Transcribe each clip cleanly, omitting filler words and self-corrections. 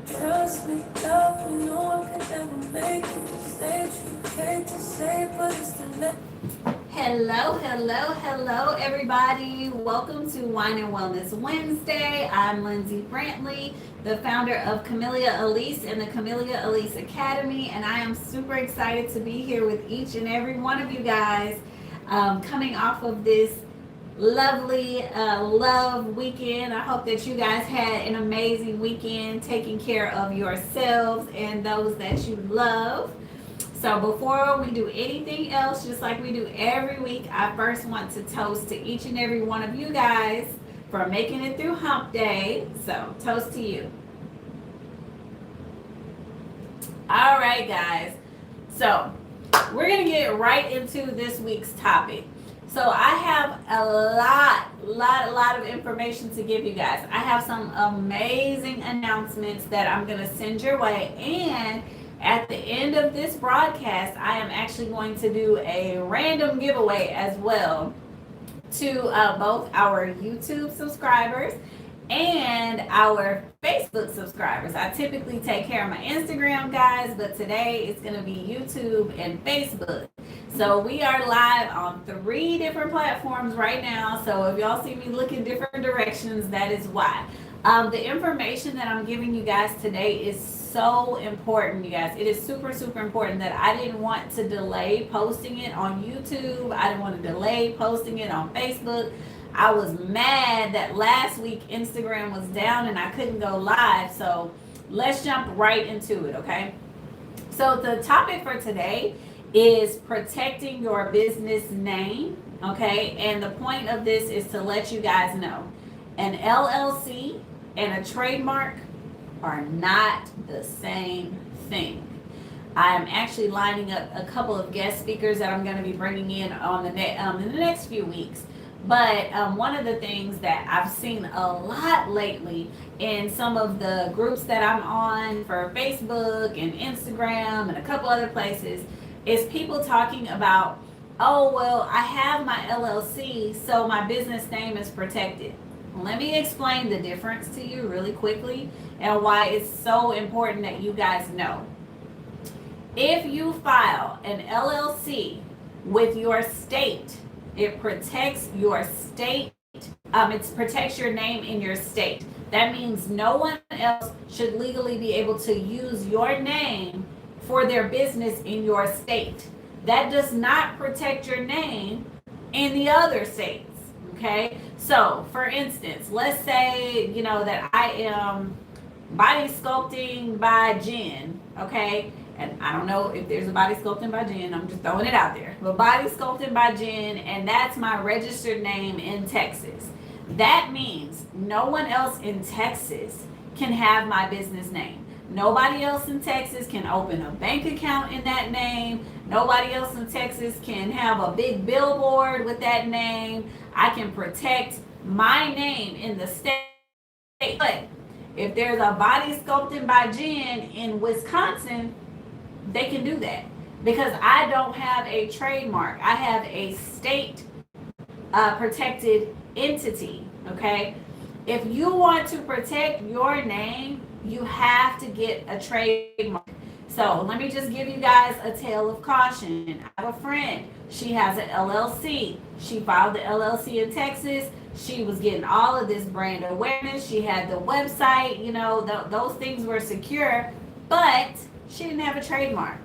Trust me, love, you know I could never make it. Stay true, hate to say, but it's the left. Hello, everybody. Welcome to Wine and Wellness Wednesday. I'm Lindsay Brantley, the founder of Camellia Alise and the Camellia Alise Academy, and I am super excited to be here with each and every one of you guys, coming off of this lovely love weekend. I hope that you guys had an amazing weekend taking care of yourselves and those that you love. So before we do anything else, just like we do every week, I first want to toast to each and every one of you guys for making it through hump day. So toast to you. All right, guys. So we're going to get right into this week's topic. So I have a lot of information to give you guys. I have some amazing announcements that I'm going to send your way, and at the end of this broadcast, I am actually going to do a random giveaway as well to both our YouTube subscribers and our Facebook subscribers. I typically take care of my Instagram guys, but today it's going to be YouTube and Facebook. So we are live on 3 different platforms right now. So if y'all see me looking different directions, that is why. The information that I'm giving you guys today is so important, you guys. It is super important that I didn't want to delay posting it on YouTube. I didn't want to delay posting it on Facebook. I was mad that last week Instagram was down and I couldn't go live. So let's jump right into it, okay? So the topic for today is protecting your business name, okay? And the point of this is to let you guys know an LLC and a trademark are not the same thing. I am actually lining up a couple of guest speakers that I'm going to be bringing in on in the next few weeks. But one of the things that I've seen a lot lately in some of the groups that I'm on for Facebook and Instagram and a couple other places is people talking about, oh, well, I have my LLC, so my business name is protected. Let me explain the difference to you really quickly and why it's so important that you guys know. If you file an LLC with your state, it protects your state. It protects your name in your state. That means no one else should legally be able to use your name for their business in your state. That does not protect your name in the other states. Okay, so for instance, let's say, you know, that I am body sculpting by Jen, okay? And I don't know if there's a body sculpting by Jen, I'm just throwing it out there. But body sculpting by Jen, and that's my registered name in Texas. That means no one else in Texas can have my business name. Nobody else in Texas can open a bank account in that name. Nobody else in Texas can have a big billboard with that name. I can protect my name in the state. But if there's a body sculpting by Jen in Wisconsin, they can do that because I don't have a trademark. I have a state protected entity, okay? If you want to protect your name, you have to get a trademark. So let me just give you guys a tale of caution. I have a friend. She has an LLC. She filed the LLC in Texas. She was getting all of this brand awareness. She had the website, you know, those things were secure, but she didn't have a trademark.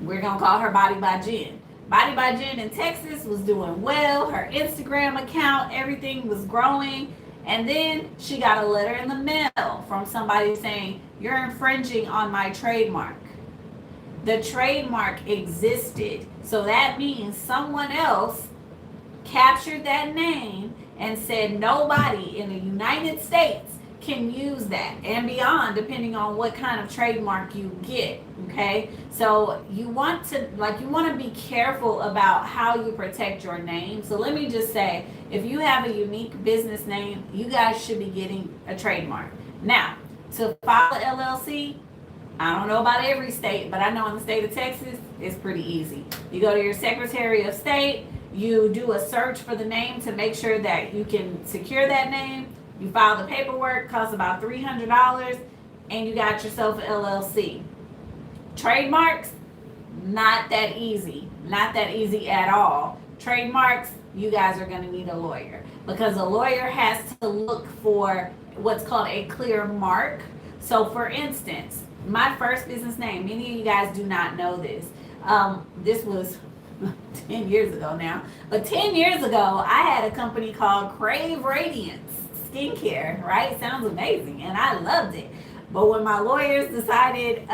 We're going to call her Body by Jen. Body by Jen in Texas was doing well. Her Instagram account, everything was growing. And then she got a letter in the mail from somebody saying, you're infringing on my trademark. The trademark existed. So that means someone else captured that name and said nobody in the United States can use that and beyond, depending on what kind of trademark you get. Okay, so you want to be careful about how you protect your name. So let me just say, if you have a unique business name, you guys should be getting a trademark. Now, to file an LLC, I don't know about every state, but I know in the state of Texas, it's pretty easy. You go to your Secretary of State, You do a search for the name to make sure that you can secure that name. You file the paperwork, costs about $300, and you got yourself an LLC. Trademarks, not that easy. Not that easy at all. Trademarks, you guys are going to need a lawyer, because a lawyer has to look for what's called a clear mark. So for instance, my first business name, many of you guys do not know this. This was 10 years ago now, but 10 years ago, I had a company called Crave Radiance Skincare, right? Sounds amazing, and I loved it. But when my lawyers decided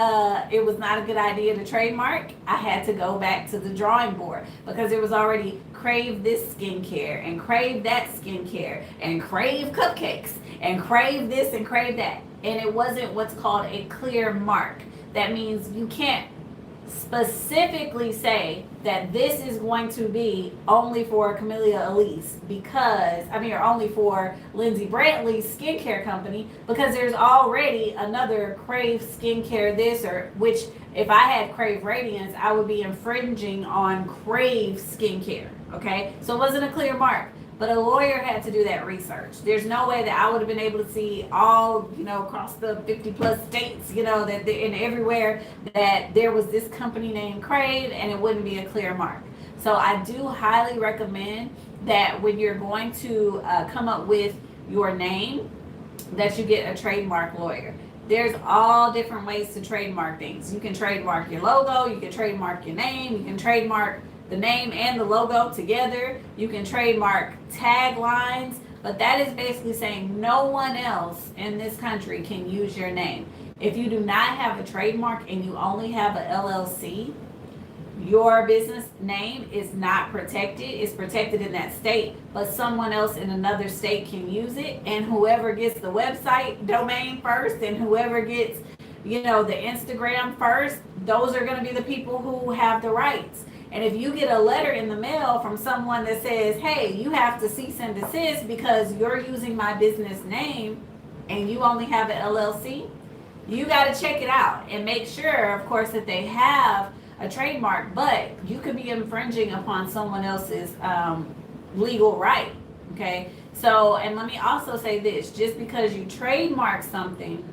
it was not a good idea to trademark, I had to go back to the drawing board, because there was already Crave this skincare and Crave that skincare and Crave cupcakes and Crave this and Crave that. And it wasn't what's called a clear mark. That means you can't specifically say that this is going to be only for Camellia Alise, or only for Lindsay Brantley's skincare company, because there's already another Crave skincare this, or which if I had Crave Radiance, I would be infringing on Crave skincare. Okay, so it wasn't a clear mark. But a lawyer had to do that research. There's no way that I would have been able to see all, across the 50 plus states, that and everywhere that there was this company named Crave, and it wouldn't be a clear mark. So I do highly recommend that when you're going to come up with your name, that you get a trademark lawyer. There's all different ways to trademark things. You can trademark your logo, you can trademark your name, you can trademark the name and the logo together. You can trademark taglines, but that is basically saying no one else in this country can use your name. If you do not have a trademark and you only have an LLC, your business name is not protected. It's protected in that state, but someone else in another state can use it, and whoever gets the website domain first and whoever gets, the Instagram first, those are going to be the people who have the rights. And if you get a letter in the mail from someone that says, hey, you have to cease and desist because you're using my business name and you only have an LLC, you got to check it out and make sure, of course, that they have a trademark, but you could be infringing upon someone else's legal right. Okay. So, and let me also say this, just because you trademark something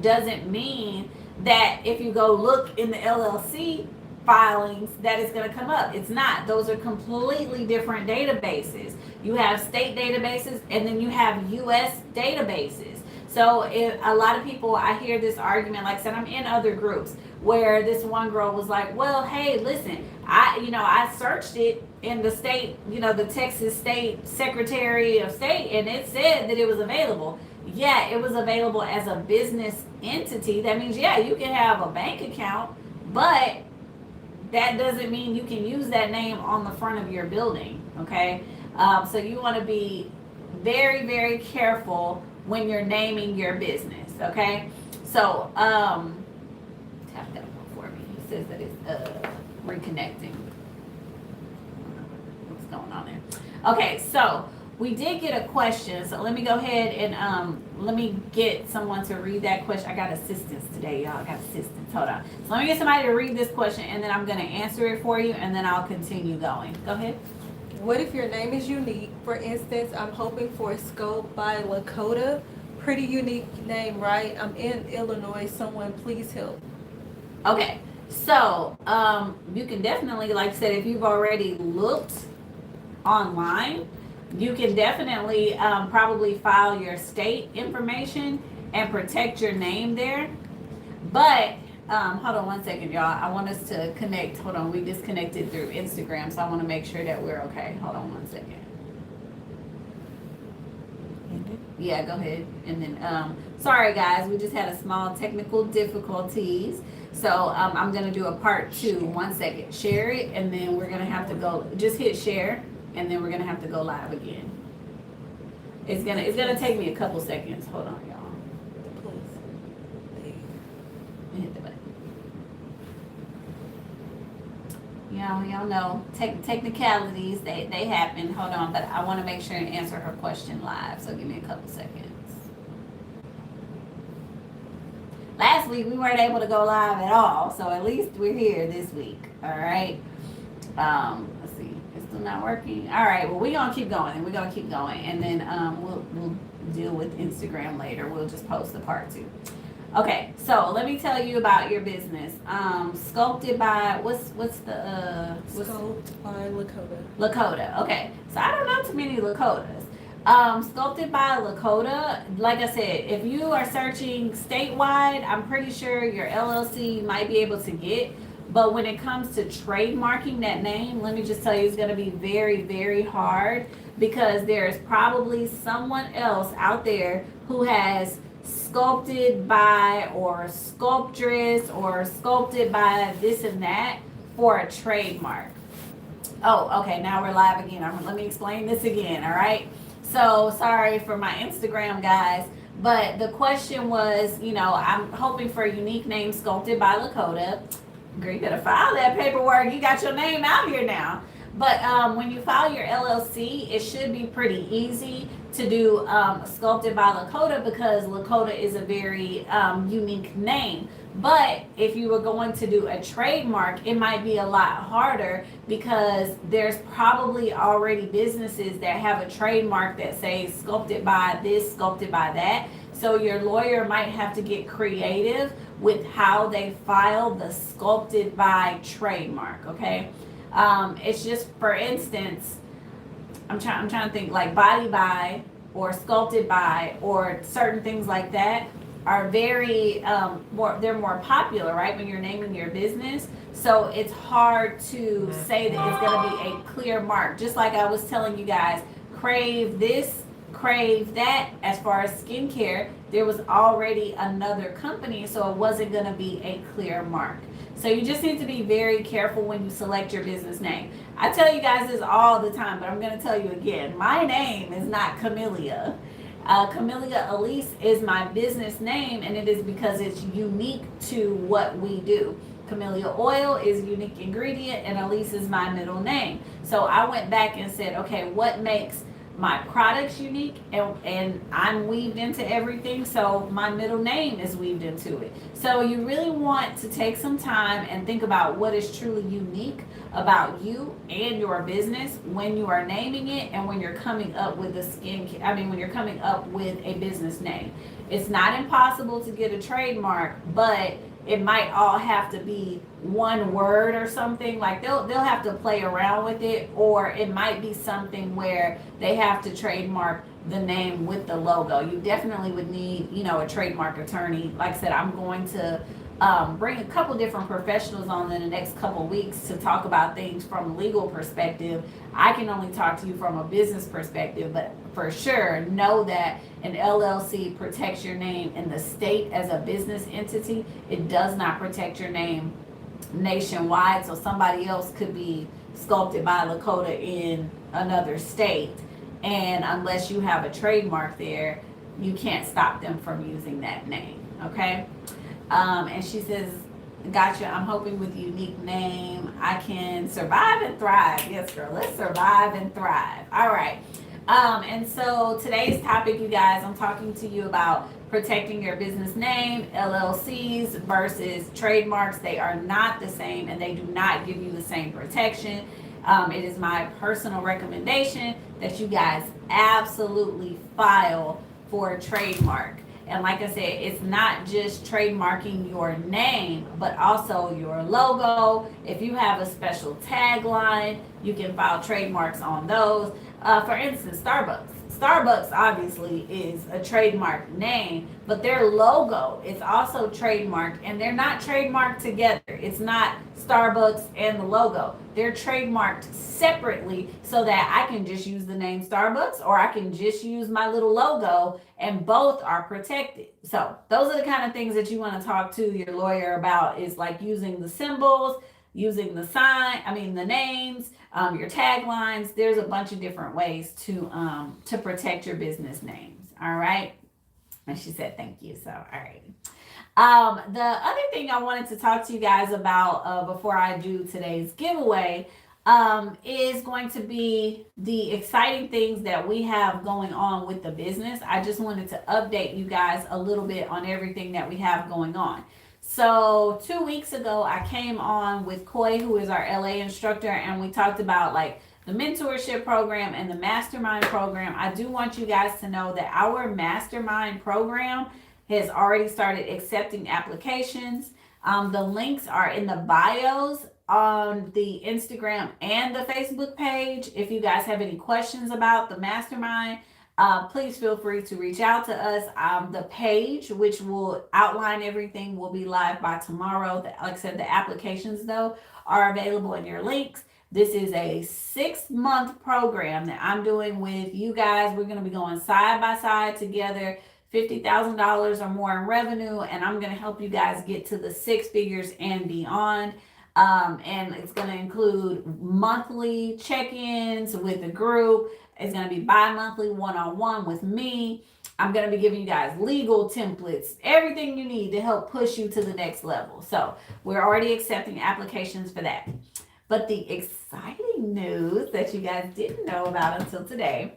doesn't mean that if you go look in the LLC filings that is going to come up. It's not. Those are completely different databases. You have state databases and then you have US databases. So if a lot of people, I hear this argument, like I said, I'm in other groups where this one girl was like, well, hey, listen, I searched it in the state, the Texas State Secretary of State, and it said that it was available. Yeah, it was available as a business entity. That means, yeah, you can have a bank account, but that doesn't mean you can use that name on the front of your building, okay? So you want to be very, very careful when you're naming your business, okay? So, tap that one for me. He says that it's reconnecting. What's going on there? Okay, so we did get a question, so let me go ahead and let me get someone to read that question. I got assistance today, y'all. I got assistance. Hold on. So let me get somebody to read this question, and then I'm going to answer it for you, and then I'll continue going. Go ahead. What if your name is unique? For instance, I'm hoping for a scope by Lakota. Pretty unique name, right? I'm in Illinois. Someone please help. Okay. So you can definitely, like I said, if you've already looked online, you can definitely probably file your state information and protect your name there. But hold on one second, y'all. I want us to connect. Hold on. We disconnected through Instagram, so I want to make sure that we're okay. Hold on one second. Yeah, go ahead. And then, sorry guys, we just had a small technical difficulties. So I'm going to do a part 2. 1 second. Share it, and then we're going to have to go, just hit share, and then we're going to have to go live again. It's gonna take me a couple seconds. Hold on, y'all. Please. Hit the button. Y'all know technicalities, they happen. Hold on, but I want to make sure and answer her question live. So give me a couple seconds. Last week we weren't able to go live at all, so at least we're here this week. All right. Let's see. It's Still not working. All right. Well, we're gonna keep going, and we're gonna keep going, and then we'll deal with Instagram later. We'll just post the part 2. Okay. So let me tell you about your business. Sculpted by what's Sculpted by Lakota. Lakota. Okay. So I don't know too many Lakotas. Sculpted by Lakota. Like I said, if you are searching statewide, I'm pretty sure your LLC might be able to get. But when it comes to trademarking that name, let me just tell you, it's going to be very, very hard because there's probably someone else out there who has sculpted by or sculptress or sculpted by this and that for a trademark. Oh, okay. Now we're live again. Let me explain this again. All right. So sorry for my Instagram guys. But the question was, I'm hoping for a unique name sculpted by Lakota. Girl, you gotta file that paperwork. You got your name out here now. But when you file your LLC, it should be pretty easy to do sculpted by Lakota because Lakota is a very unique name. But if you were going to do a trademark, it might be a lot harder because there's probably already businesses that have a trademark that says sculpted by this, sculpted by that. So your lawyer might have to get creative with how they file the sculpted by trademark, okay? It's just, for instance, I'm trying to think, like body by or sculpted by or certain things like that are very they're more popular, right, when you're naming your business. So it's hard to say that it's going to be a clear mark. Just like I was telling you guys, crave this, crave that. As far as skincare, there was already another company, so it wasn't going to be a clear mark. So you just need to be very careful when you select your business name. I tell you guys this all the time, but I'm going to tell you again. My name is not Camellia. Camellia Alise is my business name, and it is because it's unique to what we do. Camellia oil is a unique ingredient, and Alise is my middle name. So I went back and said, okay, what makes my products unique? And I'm weaved into everything, so my middle name is weaved into it. So you really want to take some time and think about what is truly unique about you and your business when you are naming it and when you're coming up with when you're coming up with a business name. It's not impossible to get a trademark, but it might all have to be one word or something. Like they'll have to play around with it, or it might be something where they have to trademark the name with the logo. You definitely would need, a trademark attorney. Like I said, I'm going to bring a couple different professionals on in the next couple weeks to talk about things from a legal perspective. I can only talk to you from a business perspective, but for sure know that an LLC protects your name in the state as a business entity. It does not protect your name nationwide, so somebody else could be sculpted by Lakota in another state, and unless you have a trademark there, you can't stop them from using that name, okay? And she says, gotcha, I'm hoping with a unique name I can survive and thrive. Yes, girl, let's survive and thrive. All right. And so today's topic, you guys, I'm talking to you about protecting your business name, LLCs versus trademarks. They are not the same, and they do not give you the same protection. It is my personal recommendation that you guys absolutely file for a trademark. And like I said, it's not just trademarking your name, but also your logo. If you have a special tagline, you can file trademarks on those. For instance, Starbucks obviously is a trademark name, but their logo is also trademarked, and they're not trademarked together. It's not Starbucks and the logo. They're trademarked separately so that I can just use the name Starbucks, or I can just use my little logo, and both are protected. So those are the kind of things that you want to talk to your lawyer about, is like using the symbols, using the the names, your taglines. There's a bunch of different ways to protect your business names. All right. And she said, thank you. So, all right. The other thing I wanted to talk to you guys about before I do today's giveaway is going to be the exciting things that we have going on with the business. I just wanted to update you guys a little bit on everything that we have going on. So 2 weeks ago, I came on with Coy, who is our LA instructor, and we talked about like the mentorship program and the mastermind program, I do want you guys to know that our mastermind program has already started accepting applications. The links are in the bios on the Instagram and the Facebook page. If you guys have any questions about the mastermind, please feel free to reach out to us. The page, which will outline everything, will be live by tomorrow. Like I said, the applications, though, are available in your links. This is a 6-month program that I'm doing with you guys. We're going to be going side by side together, $50,000 or more in revenue, and I'm going to help you guys get to the 6 figures and beyond. And it's going to include monthly check-ins with the group. It's going to be bi-monthly one-on-one with me. I'm going to be giving you guys legal templates, everything you need to help push you to the next level. So we're already accepting applications for that. But the exciting news that you guys didn't know about until today,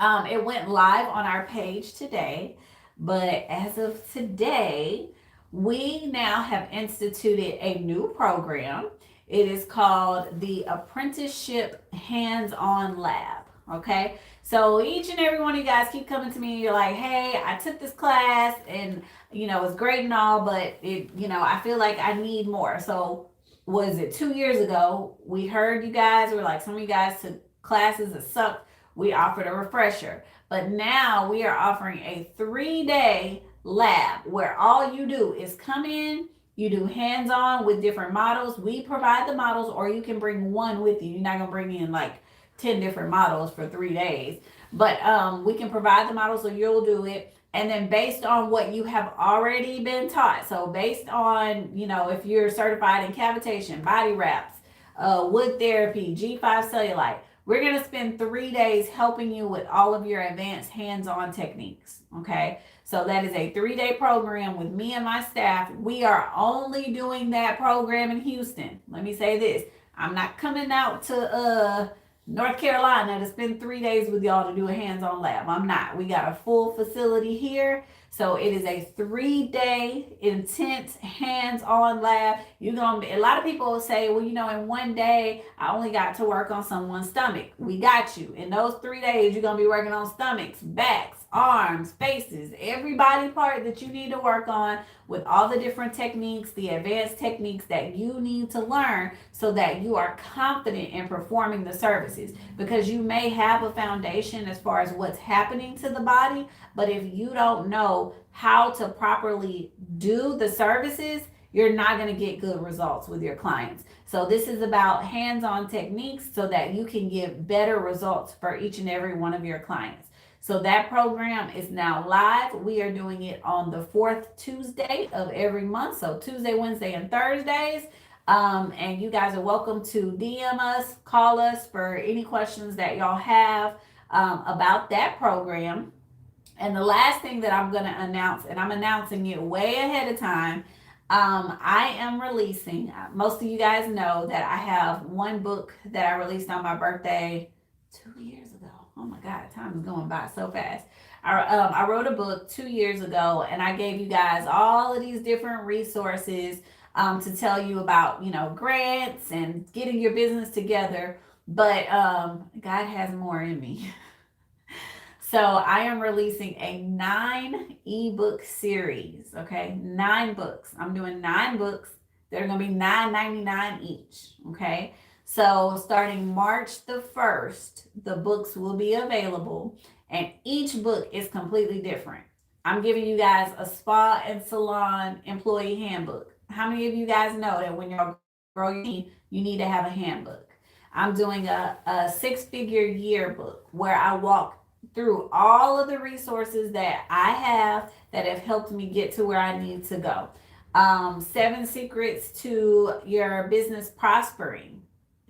it went live on our page today. But as of today, we now have instituted a new program. It is called the Apprenticeship Hands-On Lab. Okay, so each and every one of you guys keep coming to me and you're like, hey, I took this class and it's great and all, but I feel like I need more. So was it 2 years ago? We heard you guys were like, some of you guys took classes that sucked. We offered a refresher, but now we are offering a 3-day lab where all you do is come in, you do hands-on with different models. We provide the models, or you can bring one with you. You're not gonna bring in like 10 different models for 3 days, but we can provide the models, so you'll do it. And then based on what you have already been taught, so based on, if you're certified in cavitation, body wraps, wood therapy, G5 cellulite, we're going to spend 3 days helping you with all of your advanced hands-on techniques. Okay, so that is a 3-day program with me and my staff. We are only doing that program in Houston. Let me say this: I'm not coming out to North Carolina to spend 3 days with y'all to do a hands-on lab. I'm not. We got a full facility here. So it is a 3-day intense hands-on lab. A lot of people say, well, in 1 day, I only got to work on someone's stomach. We got you. In those 3 days, you're going to be working on stomachs, backs, arms, faces, every body part that you need to work on, with all the different techniques, the advanced techniques that you need to learn so that you are confident in performing the services. Because you may have a foundation as far as what's happening to the body, but if you don't know how to properly do the services, you're not going to get good results with your clients. So this is about hands-on techniques so that you can get better results for each and every one of your clients. So that program is now live. We are doing it on the 4th Tuesday of every month. So Tuesday, Wednesday, and Thursdays. And you guys are welcome to DM us, call us for any questions that y'all have about that program. And the last thing that I'm going to announce, and I'm announcing it way ahead of time, I am releasing, most of you guys know that I have one book that I released on my birthday 2 years ago. Oh my God, time is going by so fast. I wrote a book 2 years ago, and I gave you guys all of these different resources to tell you about, grants and getting your business together. But God has more in me. So I am releasing a 9 ebook series. Okay, 9 books. I'm doing 9 books. They're going to be $9.99 each. Okay. So starting March the 1st, the books will be available, and each book is completely different. I'm giving you guys a spa and salon employee handbook. How many of you guys know that when you're growing, you need to have a handbook? I'm doing a 6-figure yearbook where I walk through all of the resources that I have that have helped me get to where I need to go. 7 secrets to your business prospering.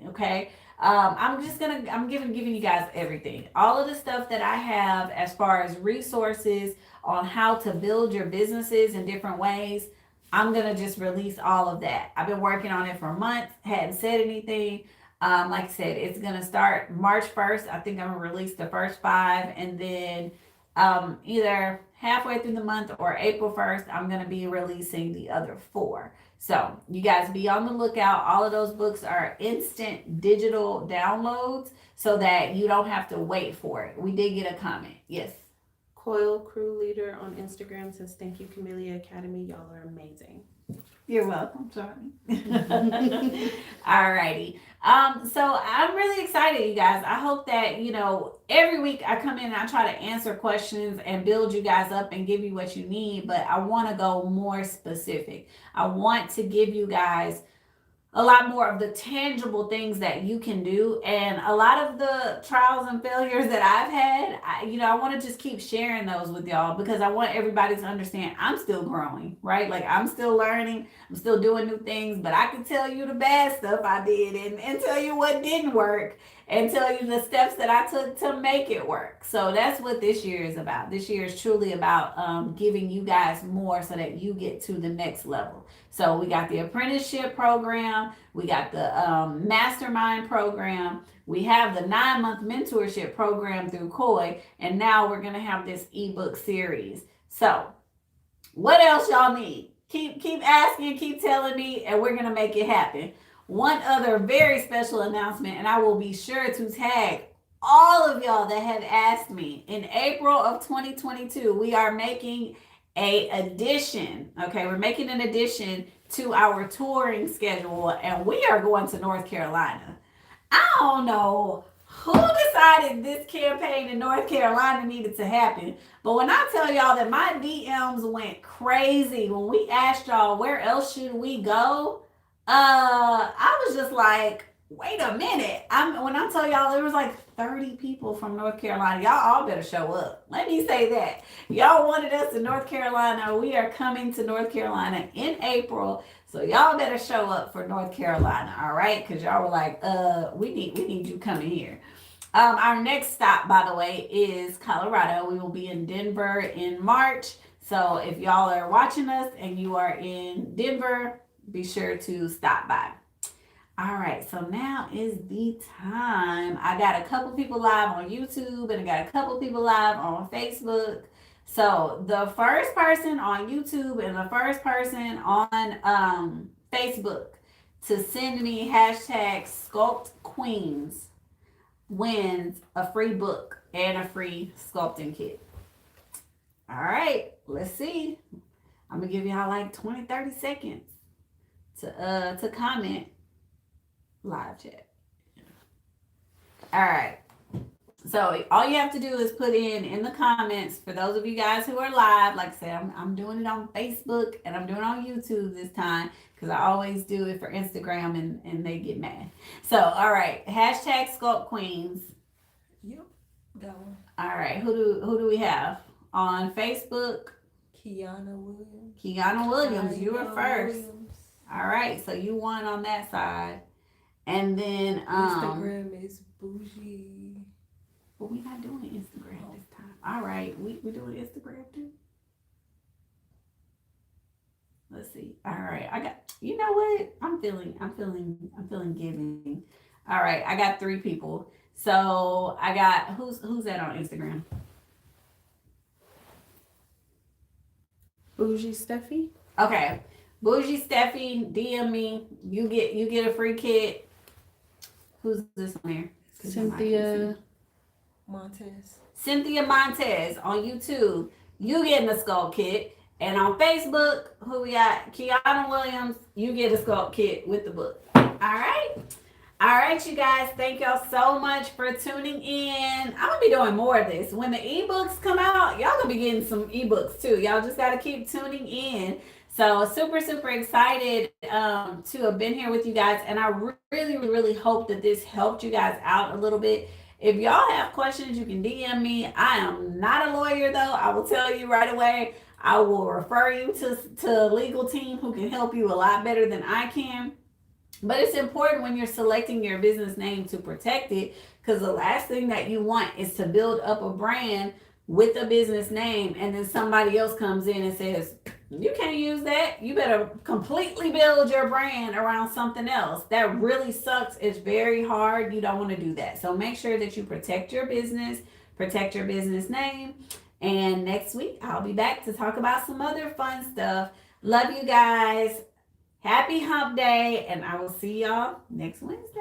Okay. I'm giving you guys everything. All of the stuff that I have as far as resources on how to build your businesses in different ways. I'm going to just release all of that. I've been working on it for months, hadn't said anything. Like I said, it's going to start March 1st. I think I'm going to release the first 5, and then either halfway through the month or April 1st, I'm going to be releasing the other 4. So you guys be on the lookout. All of those books are instant digital downloads so that you don't have to wait for it. We did get a comment. Yes. Coil Crew Leader on Instagram says, thank you, Camellia Academy. Y'all are amazing. You're welcome. Sorry. Alrighty. So I'm really excited, you guys. I hope that, every week I come in and I try to answer questions and build you guys up and give you what you need, but I want to go more specific. I want to give you guys a lot more of the tangible things that you can do, and a lot of the trials and failures that I've had, I want to just keep sharing those with y'all because I want everybody to understand I'm still growing, right? Like I'm still learning, I'm still doing new things, but I can tell you the bad stuff I did and tell you what didn't work and tell you the steps that I took to make it work. So that's what this year is about. This year is truly about giving you guys more so that you get to the next level. So we got the apprenticeship program, we got the mastermind program, we have the 9-month mentorship program through COI, and now we're going to have this ebook series. So what else y'all need? Keep asking, keep telling me, and we're going to make it happen. One other very special announcement, and I will be sure to tag all of y'all that have asked me. In April of 2022, we are making a addition. Okay, we're making an addition to our touring schedule, and we are going to North Carolina. I don't know who decided this campaign in North Carolina needed to happen, but when I tell y'all that my DMs went crazy when we asked y'all where else should we go, I was just like, wait a minute. When I tell y'all there was like 30 people from North Carolina, y'all all better show up. Let me say that. Y'all wanted us in North Carolina. We are coming to North Carolina in April. So y'all better show up for North Carolina, all right? Because y'all were like, we need you coming here. Our next stop, by the way, is Colorado. We will be in Denver in March. So if y'all are watching us and you are in Denver, be sure to stop by. All right, so now is the time. I got a couple people live on YouTube and I got a couple people live on Facebook. So the first person on YouTube and the first person on Facebook to send me #SculptQueens wins a free book and a free sculpting kit. All right, let's see. I'm gonna give y'all like 20-30 seconds to comment. Live chat. All right. So all you have to do is put in the comments, for those of you guys who are live, like I said, I'm doing it on Facebook and I'm doing it on YouTube this time because I always do it for Instagram and they get mad. So, all right. #SculptQueens. Yep, that one. All right. Who do we have on Facebook? Kiana Williams. Kiana Williams, you were first. Williams. All right. So you won on that side. And then Instagram is bougie. But we're not doing Instagram this time. All right, we doing Instagram too. Let's see. All right, I got. You know what? I'm feeling giving. All right, I got 3 people. So I got who's that on Instagram? Bougie Steffi. Okay, Bougie Steffi, DM me. You get a free kit. Who's this on there? Cynthia Montez on YouTube. You getting a sculpt kit. And on Facebook, who we got? Kiana Williams. You get a sculpt kit with the book. All right, you guys. Thank y'all so much for tuning in. I'm gonna be doing more of this. When the ebooks come out, y'all gonna be getting some ebooks too. Y'all just gotta keep tuning in. So super excited to have been here with you guys. And I really hope that this helped you guys out a little bit. If y'all have questions, you can DM me. I am not a lawyer though. I will tell you right away. I will refer you to a legal team who can help you a lot better than I can. But it's important when you're selecting your business name to protect it, because the last thing that you want is to build up a brand with a business name and then somebody else comes in and says, you can't use that. You better completely build your brand around something else. That really sucks. It's very hard. You don't want to do that. So make sure that you protect your business name, And next week, I'll be back to talk about some other fun stuff. Love you guys. Happy hump day. And I will see y'all next Wednesday.